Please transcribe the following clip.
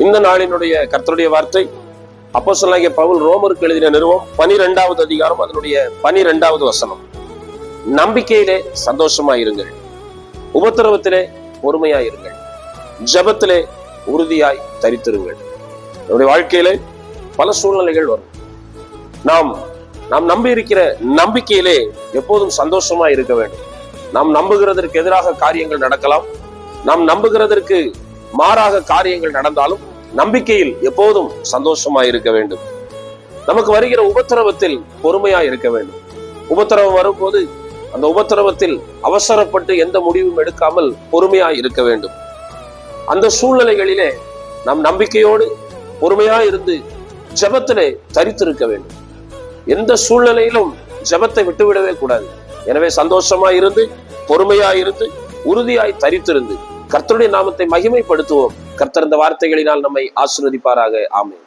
இந்த நாளினுடைய கர்த்தருடைய வார்த்தை அப்போஸ்தலனாகிய பவுல் ரோமருக்கு எழுதின நிருபம் 12வது அதிகாரம் அதனுடைய 12வது வசனம். நம்பிக்கையிலே சந்தோஷமாயிருங்கள், உபத்திரவத்திலே பொறுமையாயிருங்கள், ஜெபத்திலே உறுதியாய் தரித்திருங்கள். நம்முடைய வாழ்க்கையிலே பல சூழ்நிலைகள் வரும். நாம் நம்பி இருக்கிற நம்பிக்கையிலே எப்போதும் சந்தோஷமா இருக்க வேண்டும். நாம் நம்புகிறதற்கு எதிராக காரியங்கள் நடக்கலாம், நாம் நம்புகிறதற்கு மாறாக காரியங்கள் நடந்தாலும் நம்பிக்கையில் எப்போதும் சந்தோஷமா இருக்க வேண்டும். நமக்கு வருகிற உபத்திரவத்தில் பொறுமையா இருக்க வேண்டும். உபத்திரவம் வரும்போது அந்த உபத்திரவத்தில் அவசரப்பட்டு எந்த முடிவும் எடுக்காமல் பொறுமையா இருக்க வேண்டும். அந்த சூழ்நிலைகளிலே நாம் நம்பிக்கையோடு பொறுமையா இருந்து ஜெபத்திலே தரித்திருக்க வேண்டும். எந்த சூழ்நிலையிலும் ஜெபத்தை விட்டுவிடவே கூடாது. எனவே சந்தோஷமா இருந்து, பொறுமையா இருந்து, உறுதியாய் தரித்திருந்து கர்த்தருடைய நாமத்தை மகிமைப்படுத்துவோம். கர்த்தர் இந்த வார்த்தைகளினால் நம்மை ஆசீர்வதிப்பாராக. ஆமென்.